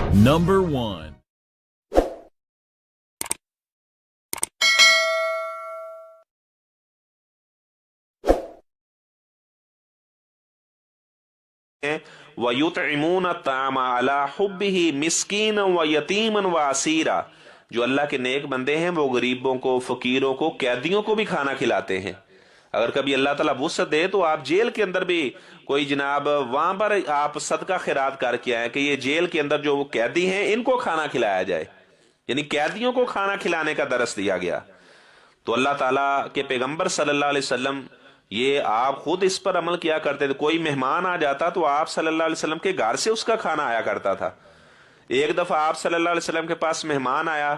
Number 1. وَيُطْعِمُونَ الطَّعَامَ عَلَى حُبِّهِ مِسْكِينًا وَيَتِيمًا وَأَسِيرًا، جو اللہ کے نیک بندے ہیں وہ غریبوں کو، فقیروں کو، قیدیوں کو بھی کھانا کھلاتے ہیں۔ اگر کبھی اللہ تعالیٰ وسعت دے تو آپ جیل کے اندر بھی کوئی جناب وہاں پر آپ صدقہ خیرات کر کے آئیں کہ یہ جیل کے اندر جو قیدی ہیں ان کو کھانا کھلایا جائے، یعنی قیدیوں کو کھانا کھلانے کا درس دیا گیا۔ تو اللہ تعالیٰ کے پیغمبر صلی اللہ علیہ وسلم یہ آپ خود اس پر عمل کیا کرتے تھے۔ کوئی مہمان آ جاتا تو آپ صلی اللہ علیہ وسلم کے گھر سے اس کا کھانا آیا کرتا تھا۔ ایک دفعہ آپ صلی اللہ علیہ وسلم کے پاس مہمان آیا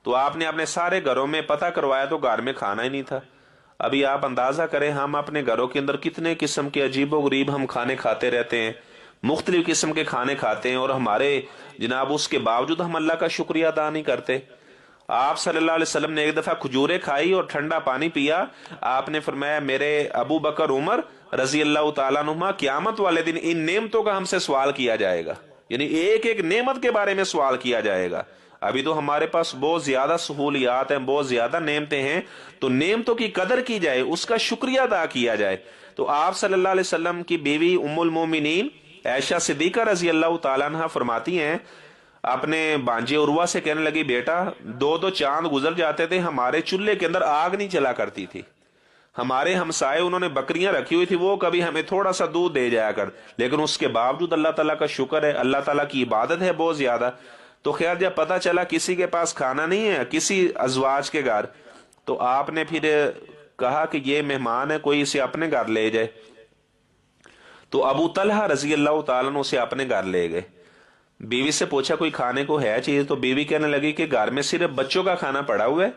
تو آپ نے اپنے سارے گھروں میں پتہ کروایا تو گھر میں کھانا ہی نہیں تھا۔ ابھی آپ اندازہ کریں ہم اپنے گھروں کے اندر کتنے قسم کے عجیب و غریب ہم کھانے کھاتے رہتے ہیں، مختلف قسم کے کھانے کھاتے ہیں، اور ہمارے جناب اس کے باوجود ہم اللہ کا شکریہ ادا نہیں کرتے۔ آپ صلی اللہ علیہ وسلم نے ایک دفعہ کھجورے کھائی اور ٹھنڈا پانی پیا۔ آپ نے فرمایا میرے ابو بکر عمر رضی اللہ تعالیٰ عنہما قیامت والے دن ان نعمتوں کا ہم سے سوال کیا جائے گا، یعنی ایک ایک نعمت کے بارے میں سوال کیا جائے گا۔ ابھی تو ہمارے پاس بہت زیادہ سہولیات ہیں، بہت زیادہ نعمتیں ہیں، تو نعمتوں کی قدر کی جائے، اس کا شکریہ ادا کیا جائے۔ تو آپ صلی اللہ علیہ وسلم کی بیوی ام المومنین عائشہ صدیقہ رضی اللہ تعالیٰ عنہ فرماتی ہیں، اپنے بانجے عروہ سے کہنے لگی بیٹا دو دو چاند گزر جاتے تھے ہمارے چولہے کے اندر آگ نہیں چلا کرتی تھی۔ ہمارے ہمسائے انہوں نے بکریاں رکھی ہوئی تھی، وہ کبھی ہمیں تھوڑا سا دودھ دے جایا کر، لیکن اس کے باوجود اللہ تعالیٰ کا شکر ہے، اللہ تعالیٰ کی عبادت ہے بہت زیادہ۔ تو خیر جب پتہ چلا کسی کے پاس کھانا نہیں ہے، کسی ازواج کے گھر، تو آپ نے پھر کہا کہ یہ مہمان ہے، کوئی اسے اپنے گھر لے جائے۔ تو ابو طلحہ رضی اللہ تعالیٰ عنہ اسے اپنے گھر لے گئے۔ بیوی سے پوچھا کوئی کھانے کو ہے چیز؟ تو بیوی کہنے لگی کہ گھر میں صرف بچوں کا کھانا پڑا ہوا ہے،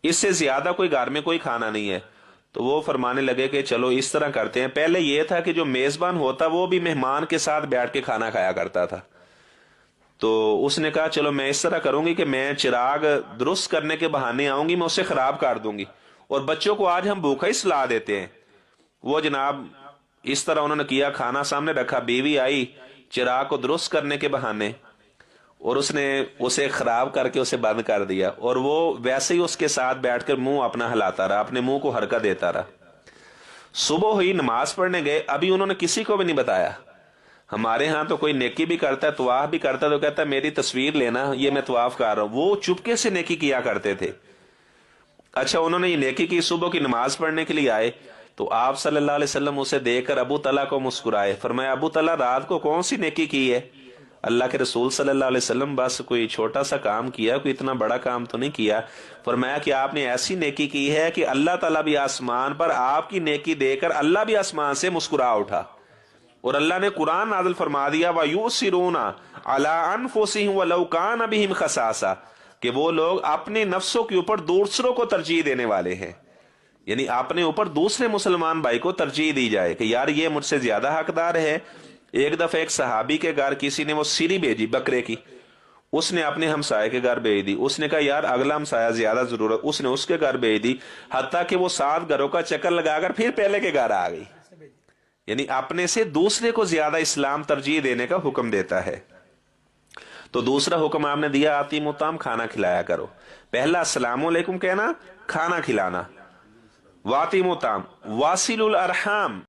اس سے زیادہ کوئی گھر میں کوئی کھانا نہیں ہے۔ تو وہ فرمانے لگے کہ چلو اس طرح کرتے ہیں، پہلے یہ تھا کہ جو میزبان ہوتا وہ بھی مہمان کے ساتھ بیٹھ کے کھانا کھایا کرتا تھا۔ تو اس نے کہا چلو میں اس طرح کروں گی کہ میں چراغ درست کرنے کے بہانے آؤں گی، میں اسے خراب کر دوں گی، اور بچوں کو آج ہم بھوکا ہی سلا دیتے ہیں۔ وہ جناب اس طرح انہوں نے کیا، کھانا سامنے رکھا، بیوی آئی چراغ کو درست کرنے کے بہانے، اور اس نے اسے خراب کر کے اسے بند کر دیا، اور وہ ویسے ہی اس کے ساتھ بیٹھ کر منہ اپنا ہلاتا رہا، اپنے منہ کو حرکت دیتا رہا۔ صبح ہوئی، نماز پڑھنے گئے، ابھی انہوں نے کسی کو بھی نہیں بتایا۔ ہمارے ہاں تو کوئی نیکی بھی کرتا ہے، طواف بھی کرتا ہے تو کہتا ہے میری تصویر لینا، یہ میں طواف کر رہا ہوں۔ وہ چپکے سے نیکی کیا کرتے تھے۔ اچھا انہوں نے یہ نیکی کی، صبح کی نماز پڑھنے کے لیے آئے تو آپ صلی اللہ علیہ وسلم اسے دیکھ کر ابو طلحہ کو مسکرائے، فرمایا ابو طلحہ رات کو کون سی نیکی کی ہے؟ اللہ کے رسول صلی اللہ علیہ وسلم بس کوئی چھوٹا سا کام کیا، کوئی اتنا بڑا کام تو نہیں کیا۔ فرمایا کہ آپ نے ایسی نیکی کی ہے کہ اللہ تعالیٰ بھی آسمان پر آپ کی نیکی دے کر اللہ بھی آسمان سے مسکرا اٹھا، اور اللہ نے قرآن نازل فرما دیا وَيُؤْثِرُونَ عَلَىٰ أَنفُسِهِمْ وَلَوْ كَانَ بِهِمْ خَصَاصَةٌ، کہ وہ لوگ اپنے نفسوں کے اوپر دوسروں کو ترجیح دینے والے ہیں، یعنی اپنے اوپر دوسرے مسلمان بھائی کو ترجیح دی جائے کہ یار یہ مجھ سے زیادہ حقدار ہے۔ ایک دفعہ ایک صحابی کے گھر کسی نے وہ سیری بھیجی بکرے کی، اس نے اپنے ہمسائے کے گھر بھیج دی، اس نے کہا یار اگلا ہمسایہ زیادہ ضرورت، اس نے اس کے گھر بھیج دی، حتیٰ کہ وہ 7 گھروں کا چکر لگا کر پھر پہلے کے گھر آ گئی۔ یعنی اپنے سے دوسرے کو زیادہ اسلام ترجیح دینے کا حکم دیتا ہے۔ تو دوسرا حکم آپ نے دیا آتیم الطعام، کھانا کھلایا کرو۔ پہلا السلام علیکم کہنا، کھانا کھلانا۔ واتیم الطعام، واصل الارحام،